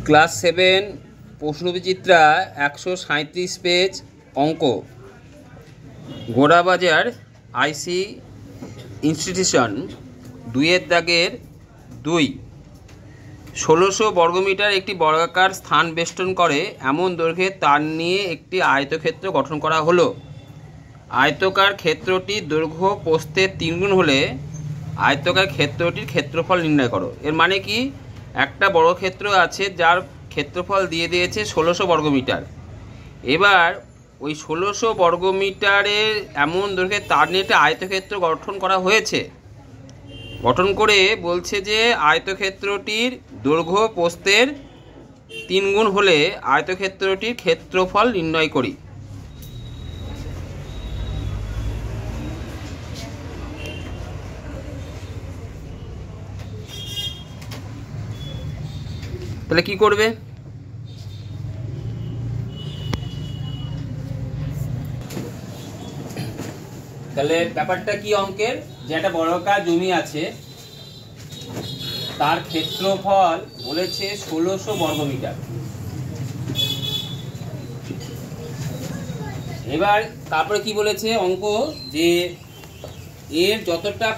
Class 7 প্রশ্নবিচিত্রা 137 page অঙ্ক। গোড়াবাজার আইসি institution 2 দাগের 2। 1600 বর্গমিটার একটি বর্গাকার স্থান বেষ্টন করে এমন দৈর্ঘ্যের তার নিয়ে একটি আয়তক্ষেত্র গঠন করা হলো। আয়তকার ক্ষেত্রটির দৈর্ঘ্য প্রস্থের 3 গুণ হলে আয়তকার ক্ষেত্রটির ক্ষেত্রফল নির্ণয় করো। এর মানে কি, একটা বর্গক্ষেত্র আছে যার ক্ষেত্রফল দিয়ে দিয়েছে 1600 বর্গমিটার। এবার ওই 1600 বর্গমিটারের এমন দৈর্ঘ্যের তার নিয়ে একটা আয়তক্ষেত্র গঠন করা হয়েছে। গঠন করে বলছে যে আয়তক্ষেত্রটির দৈর্ঘ্য প্রস্থের 3 গুণ হলে আয়তক্ষেত্রটির ক্ষেত্রফল নির্ণয় করি। তাহলে কি করবে? তাহলে ব্যাপারটা কি অঙ্কের, যে একটা বর্গাকার জমি আছে, তার ক্ষেত্রফল বলেছে 1600 বর্গমিটার। এবার তারপরে কি বলেছে অঙ্ক, যে এর যতটা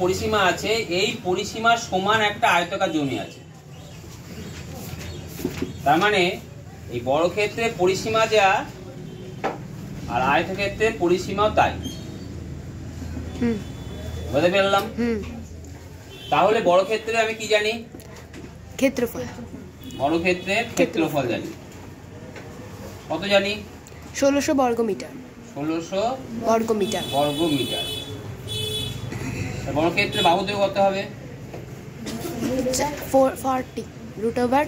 পরিসীমা আছে এই পরিসীমার সমান একটা আয়তকার জমি আছে। তার মানে এই বর্গক্ষেত্রের পরিসীমা যা আর আয়তক্ষেত্রের পরিসীমাও তাই। বুঝতে পারলাম? তাহলে বর্গক্ষেত্রে আমি কি জানি? ক্ষেত্রফল। বর্গক্ষেত্রের ক্ষেত্রফল জানি। কত জানি? 1600 বর্গমিটার। 1600 বর্গমিটার। বর্গক্ষেত্রে বাহু দৈর্ঘ্য কত হবে? 40 রুট ওভার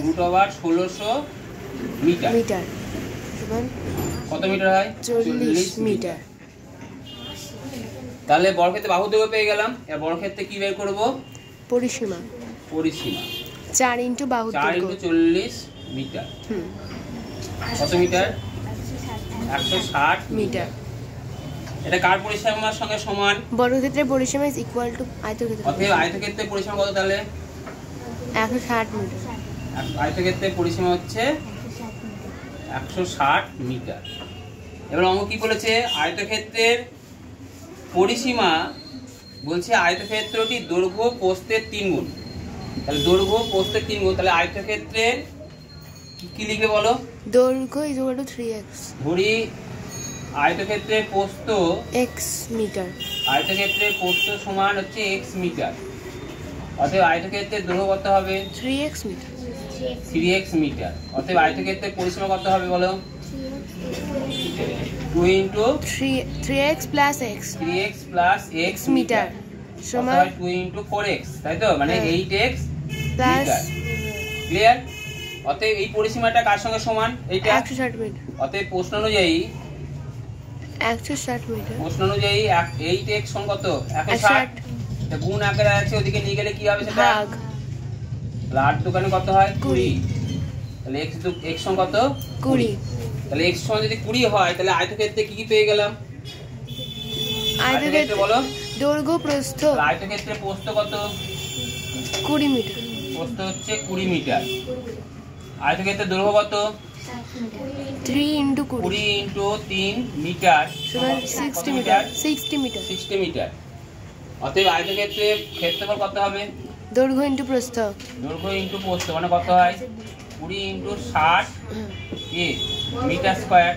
1600 মিটার। কত মিটার হয়? 40 মিটার। তাহলে বর্গক্ষেত্রে বাহু দৈর্ঘ্য পেয়ে গেলাম। এবার বর্গক্ষেত্রে কি বের করব? পরিসীমা 4 ইনটু বাহু দৈর্ঘ্য 4 ইনটু 40 মিটার। কত মিটার? 160 মিটার। এটা কার পরিসীমার সঙ্গে সমান? বর্গক্ষেত্রের পরিসীমা ইজ ইকুয়াল টু আয়তক্ষেত্র। অতএব আয়তক্ষেত্রের পরিসীমা কত তাহলে? 160 মিটার। আয়তক্ষেত্রের পরিসীমা হচ্ছে 160 মিটার। এবার অঙ্ক কি বলেছে? আয়তক্ষেত্রের পরিসীমা বলছে আয়তক্ষেত্রটি দৈর্ঘ্য প্রস্থের 3 গুণ। তাহলে দৈর্ঘ্য প্রস্থের 3 গুণ, তাহলে আয়তক্ষেত্রের কি লিখবে বলো? দৈর্ঘ্য ইজ ইকুয়াল টু 3x। ধরি আয়তক্ষেত্রের প্রস্থ x মিটার। আয়তক্ষেত্রের প্রস্থ সমান হচ্ছে x মিটার। অতএব আয়তক্ষেত্রের দৈর্ঘ্য কত হবে? 3x metre. 3x metre. অতএব আয়তক্ষেত্রের পরিসীমা কত হবে বলো? 2 into 3x plus x 3x plus x metre সমান 2 ইনটু 4x, তাই তো? মানে 8x প্লাস। ক্লিয়ার? অতএব এই পরিসীমাটা কার সঙ্গে সমান? এইটা 160 মিটার। অতএব প্রশ্ন অনুযায়ী 160 মিটার। প্রশ্ন অনুযায়ী 8x সমান কত? 160। এটা গুণ আকারে আছে, ওদিকে নিয়ে গেলে কি হবে সেটা? ভাগ। লাট দোকানে কত হয়? 20। তাহলে x সমান কত? 20। তাহলে x সমান যদি 20 হয় তাহলে আয়তক্ষেত্রে কি পেয়ে গেলাম? আয়তক্ষেত্রে বলো দৈর্ঘ্য প্রস্থ। আয়তক্ষেত্রে প্রস্থ কত? 20 মিটার। প্রস্থ হচ্ছে 20 মিটার। আয়তক্ষেত্রের দৈর্ঘ্য কত? 3 ইনটু 20 ইনটু 3 মিটার সমান 60 মিটার। 60 মিটার। অতএব আয়তক্ষেত্রের ক্ষেত্রফল কত হবে? দৈর্ঘ্য ইনটু প্রস্থ। দৈর্ঘ্য ইনটু প্রস্থ মানে কত হয়? 20 ইনটু 60 মিটার স্কয়ার,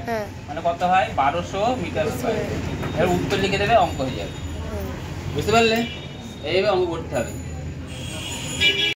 মানে কত হয়? 1200 মিটার স্কয়ার। এর উত্তর লিখে দেবে, অঙ্ক হয়ে যাবে। বুঝতে পারলে? এইভাবে অঙ্ক করতে হবে।